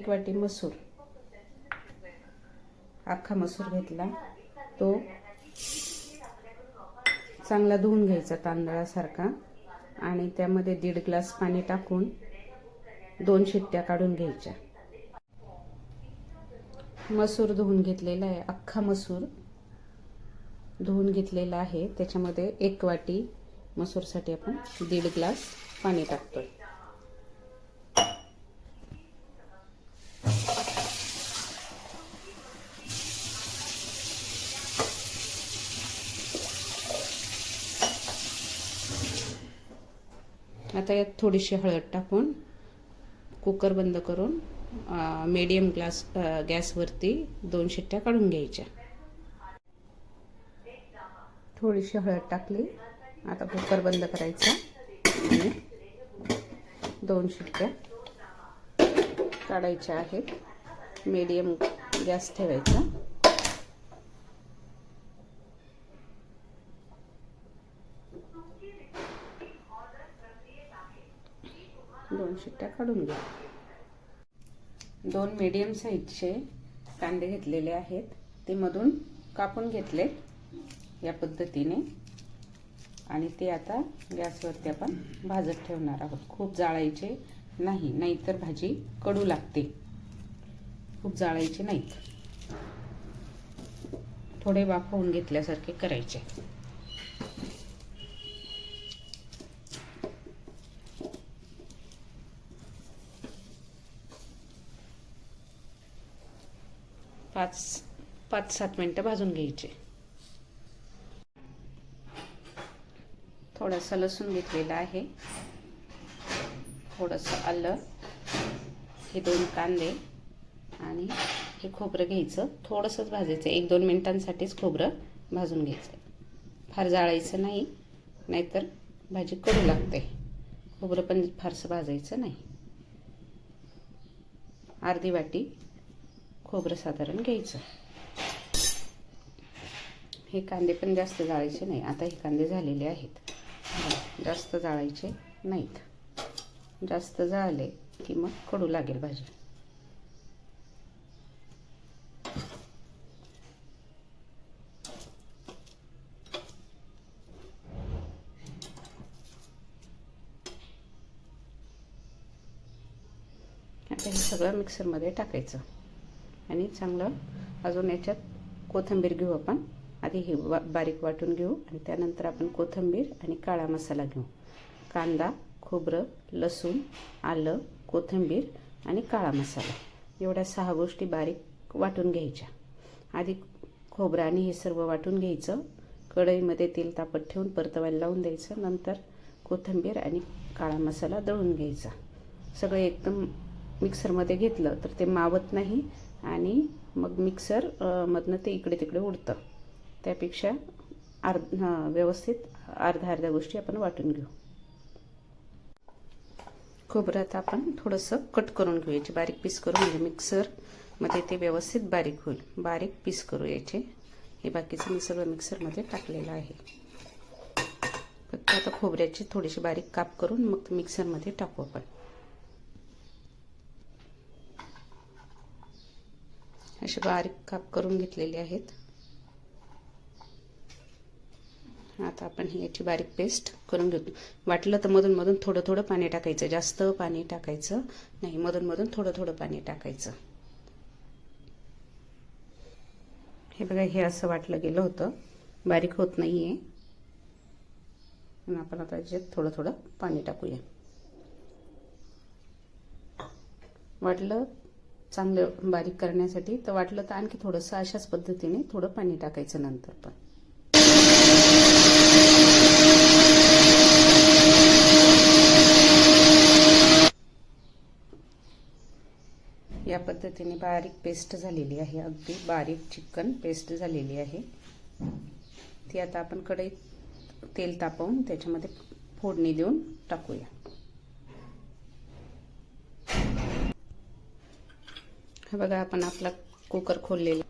1 वाटी मसूर, अख्खा मसूर घेतला, तो चांगला धुवून घ्यायचा तांदळासारखा आणि त्यामध्ये 1.5 ग्लास पाणी टाकून 2 शिट्ट्या काढून घ्यायच्या। मसूर धुवून घेतलेला आहे, अख्खा मसूर धुवून घेतलेला आहे। त्याच्यामध्ये 1 वाटी मसूरसाठी आपण 1.5 ग्लास पाणी टाकतोय। आता यात थोडीशी हळद टाकून कुकर बंद करून मीडियम गॅसवरती 2 शिट्ट्या काढून घ्यायच्या। थोडीशी हळद टाकली, आता कुकर बंद करायचा आणि 2 शिट्ट्या काढायच्या आहेत। मीडियम गॅस ठेवायचा। दोन शिट्ट्या काढून घ्या। 2 मीडियम साईजचे कांदे घेतलेले आहेत, ते मधून कापून घेतले या पद्धतीने आणि ते आता गॅसवरती आपण भाजत ठेवणार आहोत। खूप जाळायचे नाही, नाहीतर भाजी कडू लागते। खूप जाळायचे नाहीत, थोडे वाफवून घेतल्यासारखे करायचे। पाच 7 मिनिटं भाजून घ्यायचे। थोडासा लसूण घेतलेला आहे, थोडंसं आलं, हे 2 कांदे आणि हे खोबरं घ्यायचं। थोडंसंच भाजायचं, 1-2 मिनिटांसाठीच खोबरं भाजून घ्यायचं। फार जाळायचं नाही, नाहीतर भाजी कडू लागते। खोबरं पण फारसं भाजायचं नाही। अर्धी वाटी खोबरं साधारण घ्यायचं। हे कांदे पण जास्त जाळायचे नाही। आता हे कांदे झालेले आहेत, जास्त जाळायचे नाहीत। जास्त जाळले की मग कडू लागेल भाजी। आता हे सगळं मिक्सरमध्ये टाकायचं आणि चांगलं अजून याच्यात कोथिंबीर घेऊ आपण। आधी हे बारीक वाटून घेऊ आणि त्यानंतर आपण कोथिंबीर आणि काळा मसाला घेऊ। कांदा, खोबरं, लसूण, आलं, कोथिंबीर आणि काळा मसाला एवढ्या 6 गोष्टी बारीक वाटून घ्यायच्या। आधी खोबरं आणि हे सर्व वाटून घ्यायचं। कढईमध्ये तेल तापत ठेवून परतवायला लावून द्यायचं। नंतर कोथिंबीर आणि काळा मसाला दळून घ्यायचा। सगळं एकदम मिक्सरमध्ये घेतलं तर ते मावत नाही आणि मग मिक्सर मधनं ते इकडे तिकडे उडतं। त्यापेक्षा व्यवस्थित अर्ध्या गोष्टी आपण वाटून घेऊ। खोबरं आता आपण थोडंसं कट करून घेऊ, याचे बारीक पीस करून, म्हणजे मिक्सरमध्ये ते व्यवस्थित बारीक होईल। बारीक पीस करू याचे। हे बाकीचं मी सगळं मिक्सरमध्ये टाकलेलं आहे। फक्त आता खोबऱ्याची थोडीशी बारीक काप करून मग मिक्सरमध्ये टाकू आपण। असे बारीक काप करून घेतलेले आहेत। आता आपण याची बारीक पेस्ट करून घेऊ। वाटलं तर मधून मधून थोडं थोडं पाणी टाकायचं, जास्त पाणी टाकायचं नाही, मधून मधून थोडं थोडं पाणी टाकायचं। हे बघा, हे असं वाटलं गेलं होतं, बारीक होत नाहीये। आपण आता याच्यात थोडं थोडं पाणी टाकूया। वाटलं चांगलं बारीक करण्यासाठी तर वाटलं तर आणखी थोडंसं अशाच पद्धतीने थोडं पाणी टाकायचं नंतर पण। या पद्धतीने बारीक पेस्ट झालेली आहे, अगदी बारीक चिकन पेस्ट झालेली आहे। ती आता आपण कढईत तेल तापवून त्याच्यामध्ये फोडणी देऊन टाकूया। हा बघा, आपण आपला कुकर खोललेला।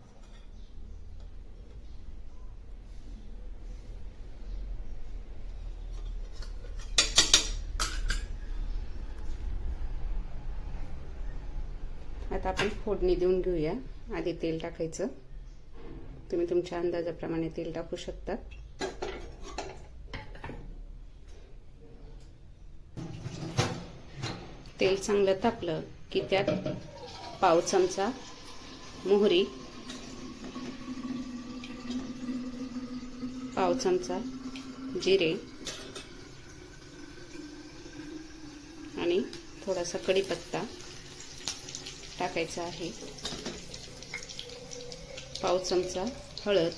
आता आता आपण फोडणी देऊन घेऊया. आधी तेल टाकायचं. तुम्ही तुमच्या अंदाजाप्रमाणे तेल टाकू शकता. तेल चांगलं तापलं की त्यात पाव चमचा मोहरी, पाव चमचा जिरे आणि थोडासा कढीपत्ता टाकायचा आहे. पाव चमचा हळद,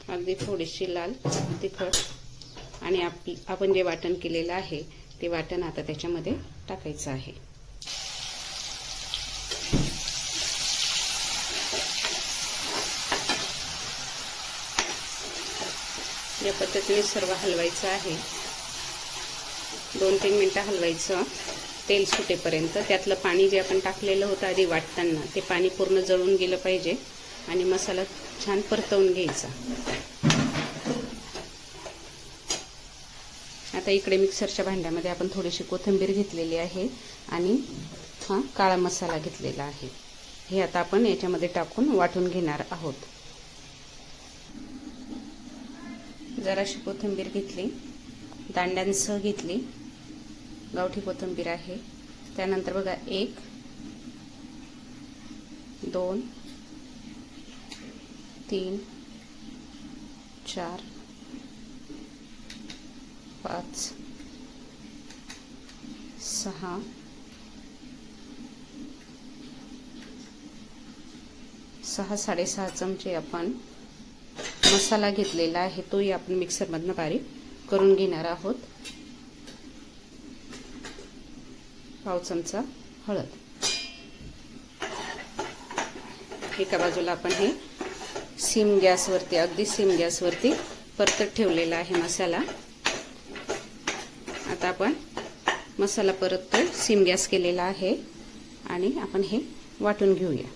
अगदी थोडीशी लाल तिखट आणि आपण जे वाटण केलेलं आहे ते वाटण आता त्याच्यामध्ये टाकायचं आहे. या पद्धतीने सर्व हलवायचं आहे. 2-3 मिनिटं हलवायचं तेल सुटेपर्यंत. त्यातलं पाणी जे आपण टाकलेलं होतं आधी वाटताना ते पाणी पूर्ण जळून गेलं पाहिजे आणि मसाला छान परतवून घ्यायचा. आता इकडे मिक्सरच्या भांड्यामध्ये आपण थोडीशी कोथिंबीर घेतलेली आहे आणि हा काळा मसाला घेतलेला आहे. हे आता आपण याच्यामध्ये टाकून वाटून घेणार आहोत. जराशी कोथिंबीर घेतली, दांड्यांसह घेतली, गावठी कोथिंबीर आहे. त्यानंतर बघा 1 2 3 4 5 6 6.5 चमचे आपण मसाला घेतलेला आहे. तोही आपण मिक्सरमधनं बारीक करून घेणार आहोत. पाव चमचा हळद. एका बाजूला आपण हे सिम गॅसवरती, अगदी सिम गॅसवरती परतत ठेवलेला आहे मसाला. आता आपण मसाला परततोय. सिम गॅस केलेला आहे आणि आपण हे वाटून घेऊया.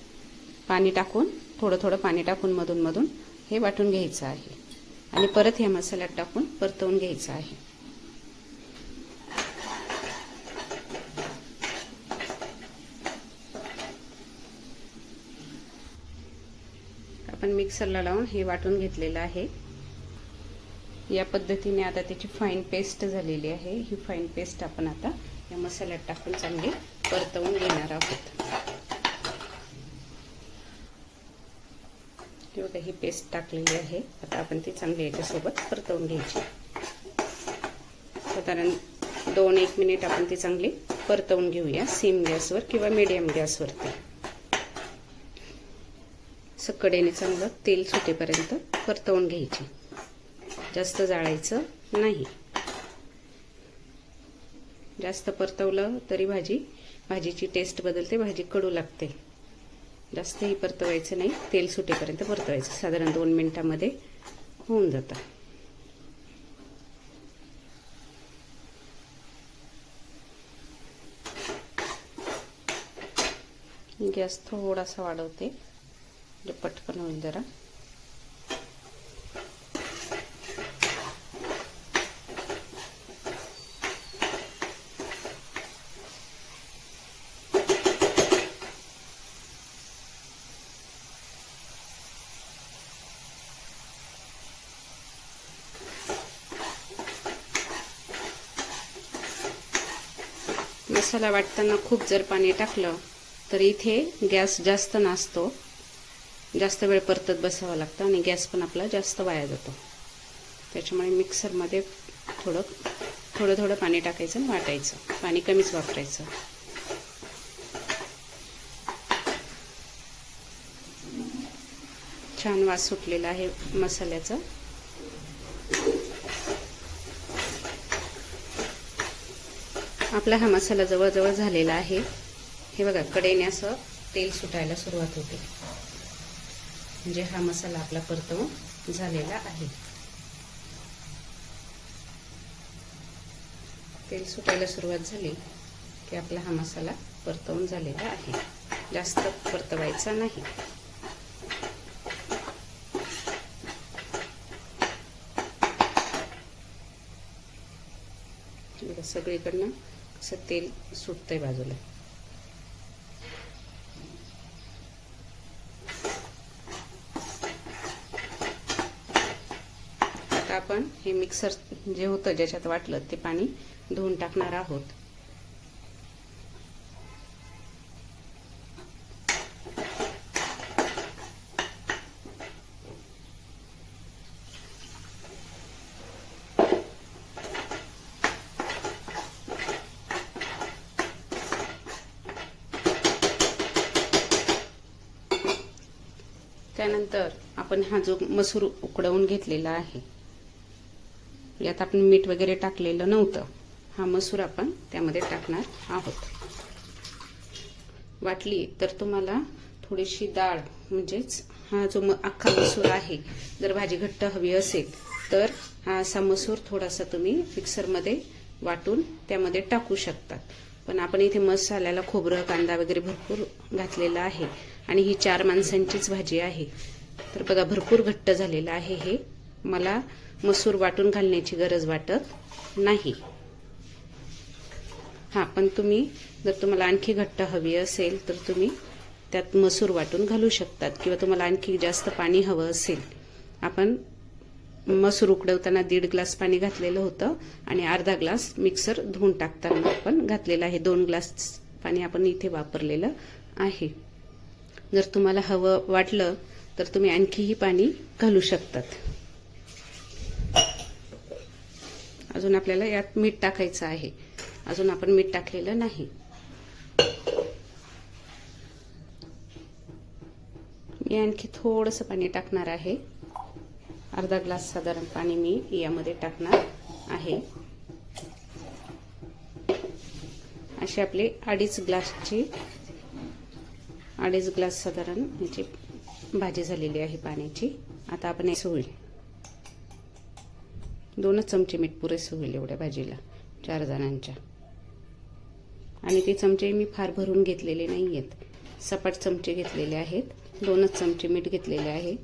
पाणी टाकून, थोडं थोडं पाणी टाकून मधून मधून हे वाटून घ्यायचं आहे आणि परत या मसाल्यात टाकून परतवून घ्यायचं आहे. आपण मिक्सरला लावून हे वाटून घेतलेलं आहे. या पद्धतीने आता त्याची फाईन पेस्ट झालेली आहे. ही फाईन पेस्ट आपण आता या मसाल्यात टाकून चांगली परतवून घेणार आहोत. बघा ही पेस्ट टाकलेली आहे. आता आपण ती चांगली याच्यासोबत परतवून घ्यायची. साधारण 2-1 मिनिट आपण ती चांगली परतवून घेऊया सिम गॅसवर किंवा मीडियम गॅसवरती. सकडे चांगलं तेल सुटेपर्यंत परतवून घ्यायची. जास्त जाळायचं नाही. जास्त परतवलं तरी भाजीची टेस्ट बदलते, भाजी कडू लागते. जास्तही परतवायचं नाही, तेल सुटेपर्यंत परतवायचं. साधारण 2 मिनिटांमध्ये होऊन जातं. गॅस थोडासा वाढवते म्हणजे पटकन होईल जरा. मसाला वाटताना खूप जर पाणी टाकलं तर इथे गॅस जास्त नासतो, जास्त वेळ परतत बसावं लागतं आणि गॅस पण आपला जास्त वाया जातो. त्याच्यामुळे मिक्सरमध्ये थोडं पाणी टाकायचं आणि वाटायचं. पाणी कमीच वापरायचं. छान वास सुटलेला आहे मसाल्याचा. आपला हा मसाला जवळजवळ झालेला आहे. हे बघा कडेने असं तेल सुटायला सुरुवात होते म्हणजे हा मसाला आपला परतवून झालेला आहे. तेल सुटायला सुरुवात झाली की आपला हा मसाला परतवून झालेला आहे. जास्त परतवायचा नाही. सगळीकडनं असं तेल सुटतंय बाजूला. आता आपण हे मिक्सर जे होतं ज्याच्यात वाटलं ते पाणी धुवून टाकणार आहोत. त्यानंतर आपण हा जो मसूर उकडवून घेतलेला आहे, यात आपण मीठ वगैरे टाकलेलं नव्हतं, हा मसूर आपण त्यामध्ये टाकणार आहोत. वाटली तर तुम्हाला थोडीशी डाळ म्हणजेच हा जो अख्खा मसूर आहे, जर भाजी घट्ट हवी असेल तर हा असा मसूर थोडासा तुम्ही मिक्सरमध्ये वाटून त्यामध्ये टाकू शकतात. पण आपण इथे मसाल्याला खोबरं कांदा वगैरे भरपूर घातलेला आहे आणि ही 4 माणसांचीच भाजी आहे. तर बघा भरपूर घट्ट झालेलं आहे हे. मला मसूर वाटून घालण्याची गरज वाटत नाही. हां, पण तुम्ही जर तुम्हाला आणखी घट्ट हवी असेल तर तुम्ही त्यात मसूर वाटून घालू शकतात, किंवा तुम्हाला आणखी जास्त पाणी हवं असेल. आपण मसूर उकडवताना 1.5 ग्लास पाणी घातलेलं होतं आणि अर्धा ग्लास मिक्सर धुवून टाकताना आपण घातलेलं आहे. 2 ग्लास पाणी आपण इथे वापरलेलं आहे. जर तुम्हाला हवं वाटलं तर तुम्ही आणखीही पाणी घालू शकतात. अजून आपल्याला यात मीठ टाकायचं आहे. अजून आपण मीठ टाकलेलं नाही. मी आणखी थोडंसं पाणी टाकणार आहे. अर्धा ग्लास साधारण पाणी मी यामध्ये टाकणार आहे. अशी आपली 2.5 ग्लास साधारण याची भाजी झालेली आहे पाण्याची. आता आपण हे होईल 2च चमचे मीठ पुरेसे होईल एवढ्या भाजीला 4 जणांच्या. आणि ते चमचे मी फार भरून घेतलेले नाही आहेत, सपाट चमचे घेतलेले आहेत. 2च चमचे मीठ घेतलेले आहे.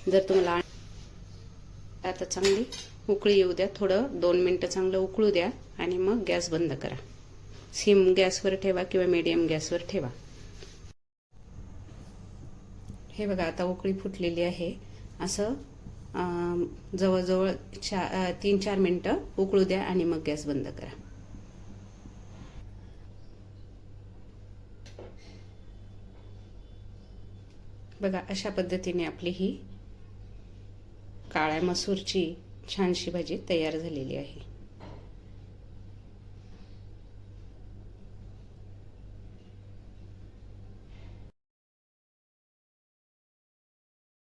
जर तुम्हाला आता चांगली उकळी येऊ द्या, थोडं 2 मिनिटं चांगलं उकळू द्या आणि मग गॅस बंद करा. सिम गॅसवर ठेवा किंवा मीडियम गॅसवर ठेवा. हे बघा आता उकळी फुटलेली आहे. असं जवळजवळ 3-4 मिनिटं उकळू द्या आणि मग गॅस बंद करा. बघा अशा पद्धतीने आपली ही काळ्या मसूरची छानशी भाजी तयार झालेली आहे.